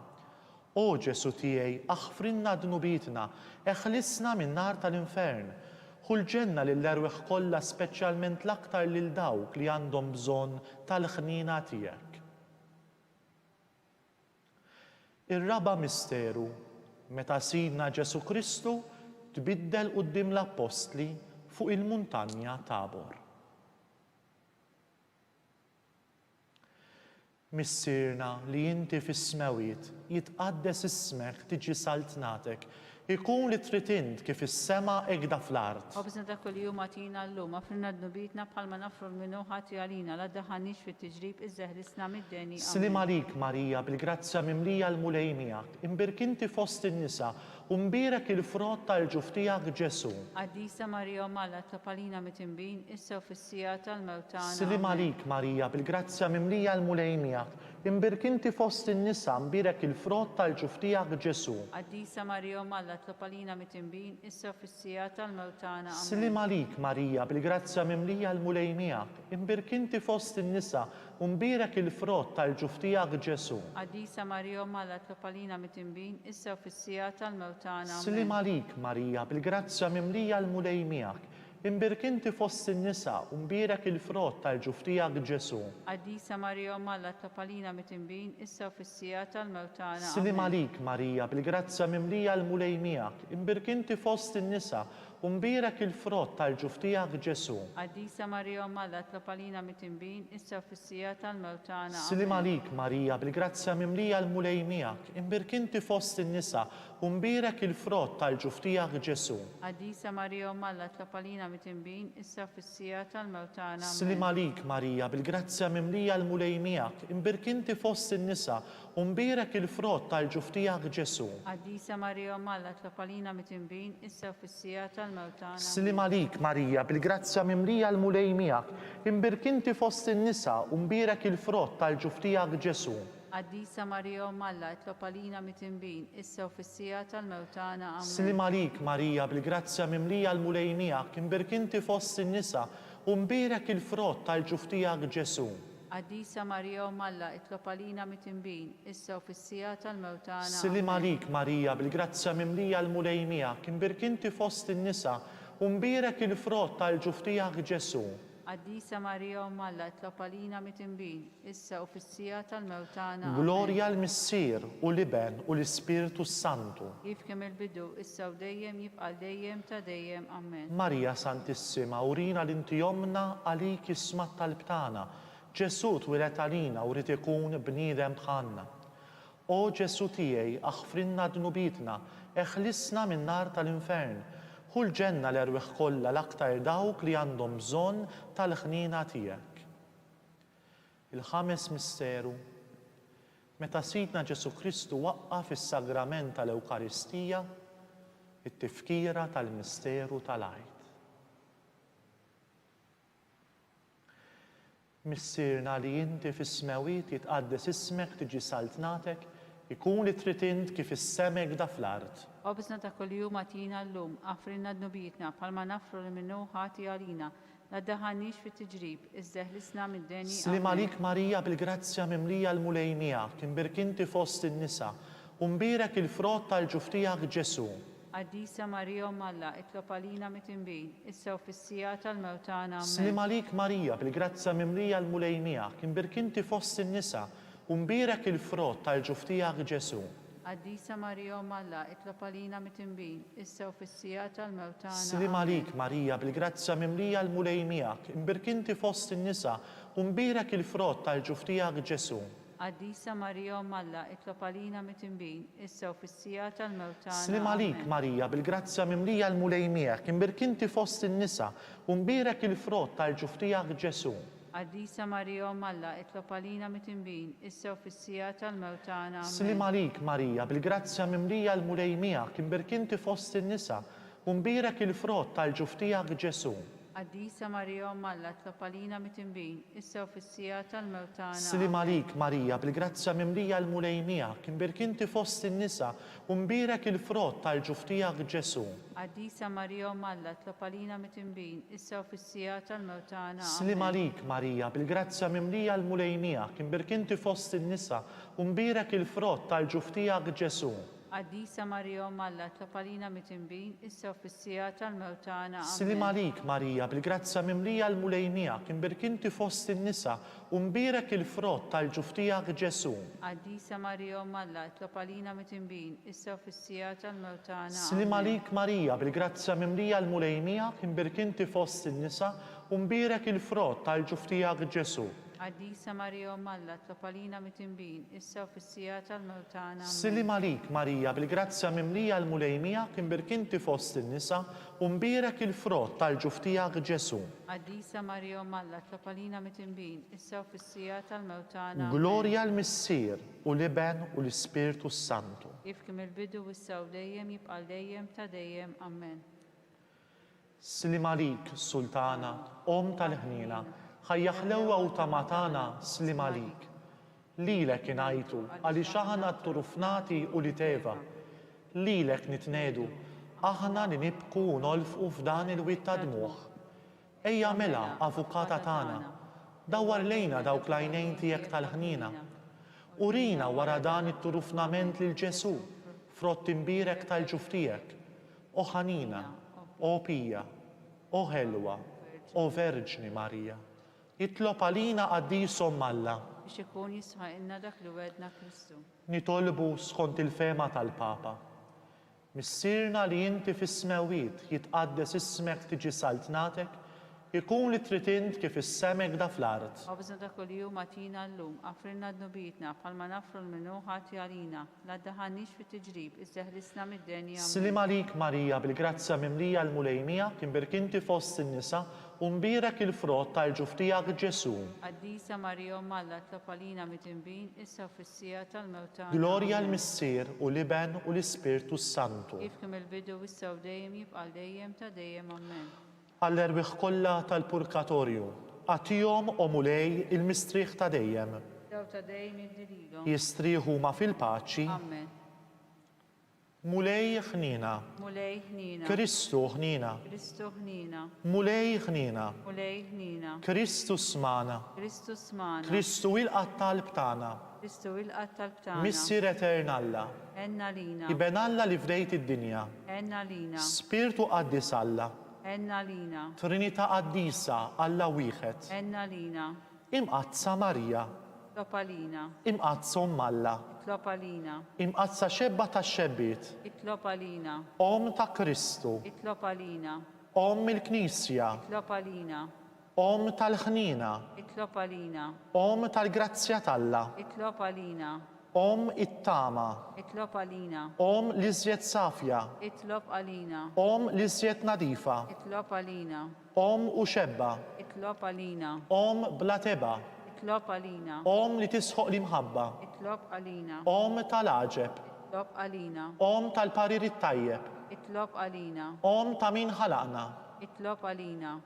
O Ġesu tiegħi, aħfrinna dnubitna, eħlisna min-nar tal-infern. Ħulġenna lill-erweħ kollha speċjalment l-aktar lil dawk li għandhom bżonn tal-ħnina tiegħek. Ir-raba misteru, meta Sidna Ġesu Kristu tbiddel quddiem l-Apostli fuq il-muntanja Tabor. Missierna li inti fis-smewiet jitqaddes ismek tiġi saltnatek, ikun li trid int kif is-sema hekk fl-art. Ħobżna ta' kuljum għatina llum, għafrilna dnubitna bħalma nafru l-minu ħati għalina, la daħanix fit-tiġrib iż-żeħlisna mid-deni. Silim għalik Marija, bil-grazzja mimlija l-mulejmijak, imbirkinti fost in-nisa, u mbirek il-frott tal-ġuftijak Ġesu. Qaddisa Marija Malla tlob għalina mitinbin, issa u fis-sija tal-mewt tagħna. Silim għalik Marija, bil-grazzja mimlija l-mulejmijak, imbirkinti fost in-nisa, mbirek il-frott tal-ġuftijak Ġesu. Qaddisa Marija Malla tlob għalina mitinbin, issa u fis-sija tal-mewt tagħna. Silim għalik Marija, bil-grazzja mimlija l-mulejmijak, imbirkinti fost in-nisa, u mbirek il-frott tal-ġuftijak Ġesu. Qaddisa Marija Malla tlob għalina mitinbin, issa u fis-sija tal-mewt tagħna. Silim għalik Marija, bil-grazzja mimlija l-mulejmijak, imbirkinti fost in-nisa, u mbirek il-frott tal-ġuftijak Ġesu. Qaddisa Marija Malla tlob għalina mitinbin, issa u fis-sija tal-mewt tagħna. Silim għalik Marija, bil-grazzja mimlija l-mulejmijak, imbirkinti fost in-nisa, u mbirek il-frott tal-ġuftijak Ġesu. Qaddisa Marija Malla tlob għalina mitinbin, issa u fis-sija tal-mewt tagħna. Silim għalik Marija, bil-grazzja mimlija l-mulejmijak, imbirkinti fost in-nisa, u mbirek il-frott tal-ġuftijak Ġesu. Qaddisa Marija Malla tlob għalina mitinbin, issa u fis-sija tal-mewt tagħna. Silim għalik Marija, bil-grazzja mimlija l-mulejmijak, imbirkinti fost in-nisa, u mbirek il-frott tal-ġuftijak Ġesu. Qaddisa Marija Malla tlob għalina mitinbin, issa u fis-sija tal-mewt tagħna. Silim għalik Marija, bil-grazzja mimlija l-mulejmijak, imbirkinti fost in-nisa, u mbirek il-frott tal-ġuftijak Ġesu. Qaddisa Marija Malla tlob għalina mitinbin, issa u fis-sija tal-mewt tagħna. Silim għalik Marija, bil-grazzja mimlija l-mulejmijak, imbirkinti fost in-nisa, u mbirek il-frott tal-ġuftijak Ġesu. Qaddisa Marija Malla tlob għalina mitinbin, issa u fis-sija tal-mewt tagħna. Silim għalik Marija, bil-grazzja mimlija l-mulejmijak, imbirkinti fost in-nisa, u mbirek il-frott tal-ġuftijak Ġesu. Qaddisa Marija Malla tlob għalina mitinbin, issa u fis-sija tal-mewt tagħna. Glorja l-Missier u l-Liben u l-Ispiritu Santu. Kif kemm il-bidu, issa u dejjem jibqa' dejjem ta' dejjem. Amen. Marija Santissima, urina l-inti jomna għalik jismat tal-btana. Ġesu twilet għalina u rrid ikun bniedem bħalna. O Ġesu tiegħi, aħfrinna dnubitna, eħlisna min-nar tal-infern. Kull ġenna l-erwieħ kollha l-aktar dawk li għandhom bżonn tal-ħnina tiegħek. Il-ħames misteru meta Sidna Ġesu Kristu waqqaf is-sagrament tal-Ewkaristija, it-tifkira tal-misteru tal-għajt. Missierna li inti fis-smawiet jitqaddes ismek tiġi saltnatek, ikun li trid int kif is-semek da fl-art. Obżna ta' kuljum għatina llum, għafrinna d-nubietna, palma nafru li minnu ħati għalina, la daħanix fit tiġrib, iżdeħlisna mid-deni. Slim għalik Marija bil-grazzja mimlija l-mulejnija, kien birkinti fost in-nisa, u mbirek il-frott tal-ġuftijak Ġesu. Għaddisa Marija Malla, itlob għalina mitinbin, issew fis-sija tal-mewtana. Slim għalik Marija bil-grazzja mimlija l-mulejnija, kien birkinti fost in-nisa, u mbirek il-frott tal-ġuftijak Ġesu. Għaddisa Marija Malla, itlob għalina mitinbin, issew fis-sija tal-mewtana. Slim għalik Marija bil-grazzja mimlija l-mulejnija, kien birkinti fost in-nisa, u mbirek il-frott tal-ġuftijak Ġesu. Għaddisa Marija Malla, itlob għalina mitinbin, issew fis-sija tal-mewtana. Slim għalik Marija bil-grazzja mimlija l-mulejnija, kien birkinti fost in-nisa, u mbirek il-frott tal-ġuftijak Ġesu. Għaddisa Marija Malla, itlob għalina mitinbin, issew fis-sija tal-mewtana. Slim għalik Marija bil-grazzja mimlija l-mulejnija, kien birkinti fost in-nisa, u mbirek il-frott tal-ġuftijak Ġesu. Għaddisa Marija Malla, itlob għalina mitinbin, issew fis-sija tal-mewtana. Slim għalik Marija bil-grazzja mimlija l-mulejnija, kien birkinti fost in-nisa, u mbirek il-frott tal-ġuftijak Ġesu. Għaddisa Marija Malla, itlob għalina mitinbin, issew fis-sija tal-mewtana. Slim għalik Marija bil-grazzja mimlija l-mulejnija, kien birkinti fost in-nisa, u mbirek il-frott tal-ġuftijak Ġesu. Għaddisa Marija Malla, itlob għalina mitinbin, issew fis-sija tal-mewtana. Slim għalik Marija bil-grazzja mimlija l-mulejnija, kien birkinti fost in-nisa, u mbirek il-frott tal-ġuftijak Ġesu. Għaddisa Marija Malla, itlob għalina mitinbin, issew fis-sija tal-mewtana. Slim għalik Marija bil-grazzja mimlija l-mulejnija, kien birkinti fost in-nisa, u mbirek il-frott tal-ġuftijak Ġesu. Għaddisa Marija Malla, itlob għalina mitinbin, issew fis-sija tal-mewtana. Slim għalik Marija bil-grazzja mimlija l-mulejnija, kien birkinti fost in-nisa, u mbirek il-frott tal-ġuftijak Ġesu. Għaddisa Marija Malla, itlob għalina mitinbin, issew fis-sija tal-mewtana. Glorja l-Missier u l-Iben u l-Ispirtu Santu. Kif kim il-bidu issew dejjem jibqal dejjem ta' dejjem. Amen. Slim għalik Sultana, Om tal-ħnina, ħajjaħlewa u tamatana slim għalik. Lilek inajtu, għali xaħna t-turufnati u li teva. Lilek nitnedu, aħna li nibku u nolfqu f'dan il-witta dmuħ. Ejja mela, avukata tana, dawar lejna dawk lajnejn tijek tal-ħnina. Urina wara dan it-turufnament lil Ġesu, frott imbirek tal-ġuftijek. O ħanina, o pija, o ħelwa, o Verġni Marija. Itlob għalina għaddisom Malla. Biex ikun jisħaqilna dak li wedna Kristu. Nitolbu skont il-fema tal-Papa. Missirna li inti fis-smawiet jitqaddes ismek tiġi saltnatek, ikun li trid int kif is-semek da fl-art. Obżna ta' kuljum għatina llum, għafrinna d-nubietna, palma nafru l-minnu ħati għalina, la daħanix fit tiġrib, iżdeħlisna mid-deni. Slim għalik Marija bil-grazzja mimlija l-mulejnija, kien birkinti fost in-nisa, u mbirek il-frott tal-ġuftijak Ġesu. Għaddisa Marija Malla, itlob għalina mitinbin, issew fis-sija tal-mewtana. Glorja l-Missier u l-Iben u l-Ispirtu Santu. Kif kim il-bidu issew dejjem jibqal dejjem ta' dejjem. Amen. Għall-erbiħ kollha tal-purgatorju, għatihom u mulej il-mistriħ ta' dejjem. Daw ta' dejjem id-dililu. Jistrieħu ma fil-paċi. Amen. Mulej ħnina. Mulej ħnina. Kristu ħnina. Kristu ħnina. Mulej ħnina. Mulej ħnina. Kristu smana. Kristu smana. Kristu il-qattal btana. Kristu il-qattal btana. Missier eternalla. Enna lina. Iben Alla li fdejt id-dinja. Enna lina. Spirtu qaddis Alla. Enna lina. Trinità qaddisa Alla wieħed. Enna lina. Imqazza Marija. Tlopalina. Imqazza Alla. Tlopalina. Imqazza xebba ta' xebbiet. Itlopalina. Om ta' Kristu. Itlopalina. Om il-Knisja. Itlopalina. Om tal-ħnina. Itlopalina. Om tal-grazzja talla. Itlopalina. it-tama, itlob għalina, li żjed safja, itlob għalina, li żjed nadifa, itlob għalina, u xebba, itlob għalina, bla teba, itlob għalina, li tisħoq l-imħabba, itlob għalina, tal-aġeb, itlob għalina, tal-parir it-tajjeb, itlob għalina, ta' min ħalaqna, itlob għalina,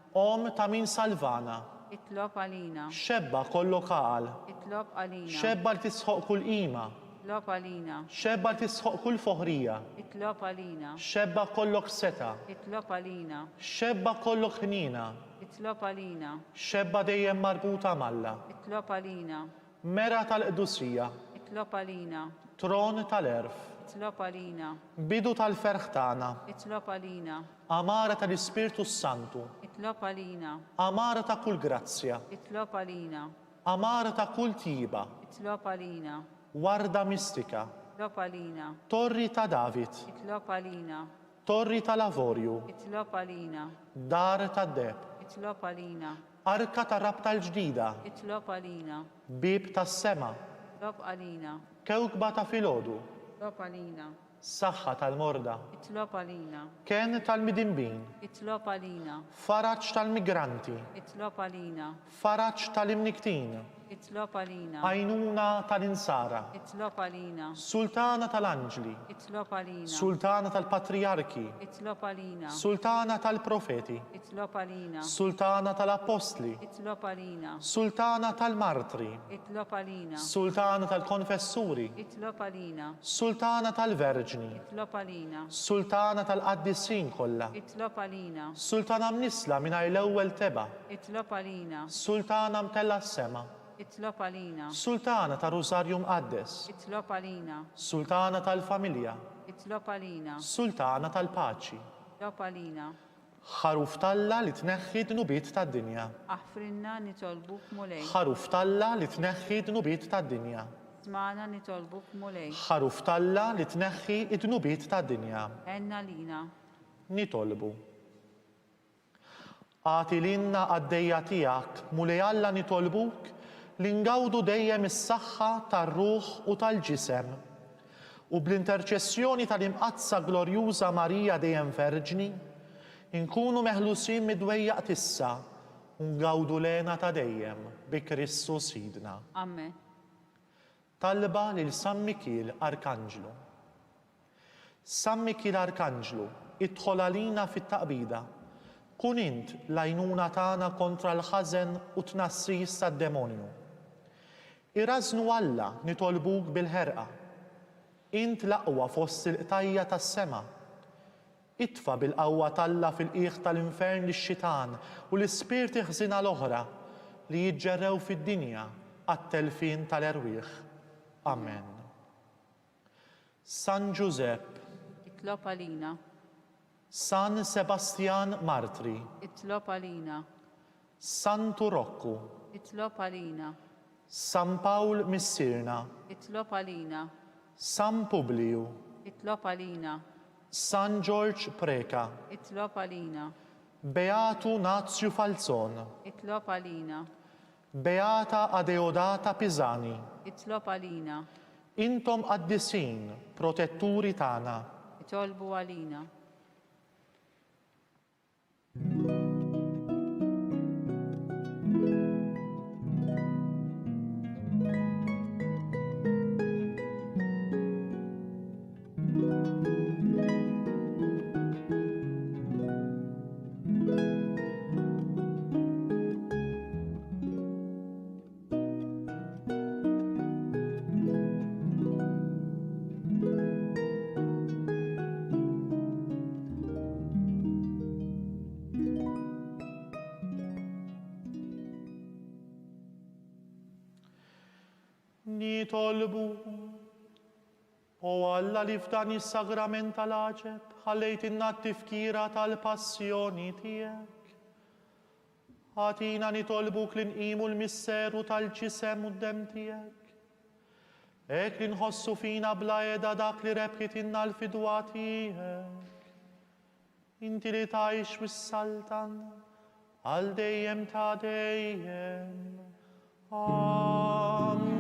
ta' min salvana, itlob għalina, xebba kollu qal, itlob għalina, xebba li tisħoq kull qima, itlob għalina, xebba li tisħoq kull foħrija, itlob għalina, xebba kollok seta, itlob għalina, xebba kollok ħnina, itlob għalina, xebba dejjem marbuta malla, itlob għalina, mera tal-qdusija, itlob għalina, tron tal-erf, itlob għalina, bidu tal-ferħ tagħna, itlob għalina, amara tal-Ispirtu Santu, itlob għalina, amara ta' kull grazzja, itlob għalina, amara ta' kull tiba, itlob għalina, warda mistika, itlob għalina, torri ta' David, itlob għalina, torri ta' Lavorju, itlob għalina, dar ta' Deb, itlob għalina, arka ta' rabta l-ġdida, itlob għalina, bib ta' sema, itlob għalina, kewkba ta' filodu, itlob għalina, saħħa tal-morda, itlob għalina, ken tal-midimbin, itlob għalina, faraċ tal-migranti, itlob għalina, faraċ tal-imniktin, itlob għalina, għajnuna tal-insara, itlob għalina, sultana tal-anġli, itlob għalina, sultana tal-patriarki, itlob għalina, sultana tal-profeti, itlob għalina, sultana tal-apostli, itlob għalina, sultana tal-martri, itlob għalina, sultana tal-konfessuri, itlob għalina, sultana tal-verġni, itlob għalina, sultana tal-qaddissin kollha, itlob għalina, sultana mnisla mingħajr l-ewwel teba, itlob għalina, sultana mtella s-sema, itlob għalina, sultana ta' Rosarju Mqaddes, itlob għalina, sultana tal-familja, itlob għalina, sultana tal-paċi, itlob għalina, ħaruf talla li tneħħi dnubiet tad-dinja, aħfrinna nitolbuk mulej, ħaruf talla li tneħħi dnubiet tad-dinja, smana nitolbuk mulej, ħaruf talla li tneħħi id-dnubiet tad-dinja, enna lina, nitolbu. Għati l-inna għaddejja tijak, mulej Alla nitolbuk, li ngawdu dejjem is-saħħa tar-ruħ u tal-ġisem. U bl-interċessjoni tal-imqazza glorjuża Marija dejjem Verġni, inkunu meħlusin mid-dwejjaq tissa u ngawdu lena ta' dejjem bi Kristus Sidna. amen, Talba lil San Mikil Arkanġlu. San Mikil Arkanġlu, idħol għalina fit-taqbida, kun int l-għajnuna tagħna kontra l-ħażen u tnassis tad-demonju. Irażnu Alla nitolbuk bil-ħerqa. Int l-aqwa fost il-qtajja tas-sema. Itfa bil-qawwa Alla fil-qiegħ tal-infern lix-xitan u l-ispirti ħżina l-oħra li jiġġerrew fid-dinja għat-telfin tal-erwieħ. Amen. San Giuseppe, itlob għalina, San Sebastian Martri, itlob għalina, Santu Rocco, itlob għalina, San Paul Missirna, itlob għalina, San Publiu, itlob għalina, San George Preka, itlob għalina, Beatu Nazju Falzon, itlob għalina, Beata Adeodata Pisani, itlob għalina, intom qaddisin, protetturi tagħna. itolbu għalina. Nitolbu, o Alla li f'dan is-sagrament tal-aġeb ħallejt in-tifkira tal-passjoni tiegħek. Ħatina nitolbuk li nqimu l-misseru tal-ġisem u d-dem tiegħek. Hekk li nħossu fina bla qiegħda dak li rebħitilna l-fidwa tiegħek. Inti li tgħix wis-saltan għal dejjem ta' dejjem. Amen.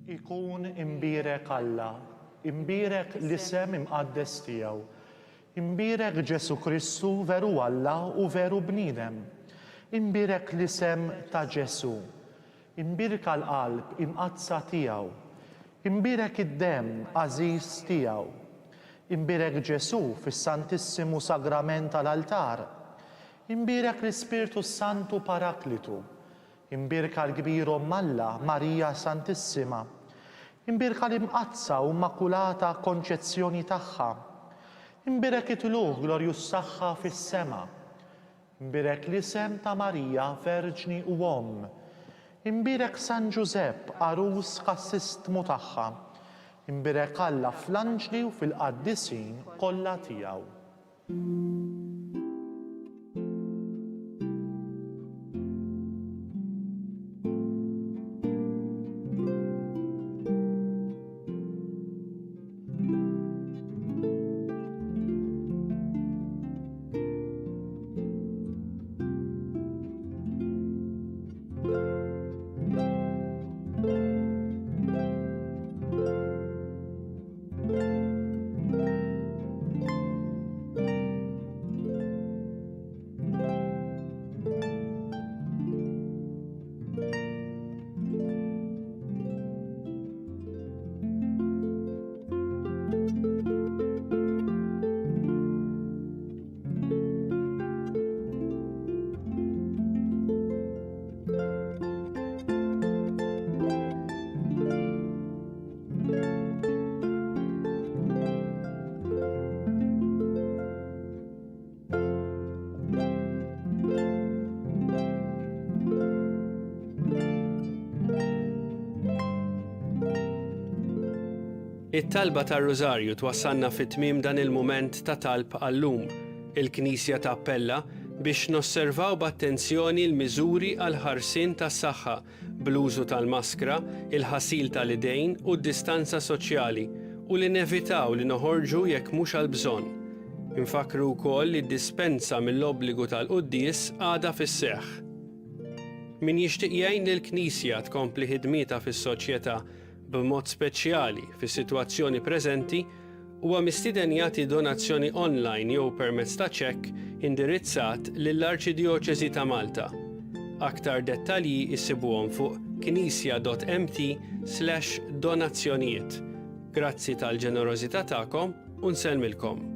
Ikun imbierek Alla, imbierek l-isem imqaddes tiegħu, imbierek Ġesu Kristu veru Alla u veru bniedem, imbierek l-isem ta' Ġesu, imbierek l-qalb imqazza tiegħu, imbierek id-demm għażiż tiegħu, imbierek Ġesu fis-Santissimu Sagrament tal-altar, imbierek l-Ispirtu Santu Paraklitu, imbierek l-kbir Alla Marija Santissima, imbirka l-imqazza u immakulata konċezzjoni tagħha, imbirek it-tluq glorjus tagħha fis-sema, imbirek l-isem ta' Marija Verġni u Omm, imbirek San Ġusepp arus kassistmu tagħha, imbirek Alla fl-anġli u fil-qaddisin kollha tiegħu. It-talba tar-Rużarju twassalna fit-tmiem dan il-mument ta' talb għallum. Il-Knisja tappella biex nosservaw b'attenzjoni l-miżuri għal ħarsien tas-saħħa bl-użu tal-maskra, il-ħasil tal-idejn u d-distanza soċjali u li nevitaw li noħorġu jekk mhux għal bżonn. Infakru wkoll li d-dispensa mill-obbligu tal-quddies għadha fis-seħħ. Min jixtieq jgħin lill-Knisja tkompli ħidmietha fis-soċjetà b'mod speċjali fis-sitwazzjoni preżenti huwa mistieden jagħti donazzjoni online jew permezz ta' ċekk indirizzat lill-Arċidjoċeżi ta' Malta. Aktar dettalji issibuhom fuq knisja.mt/donazzjonijiet. Grazzi tal-ġenerożità tagħkom u nsellmilkom.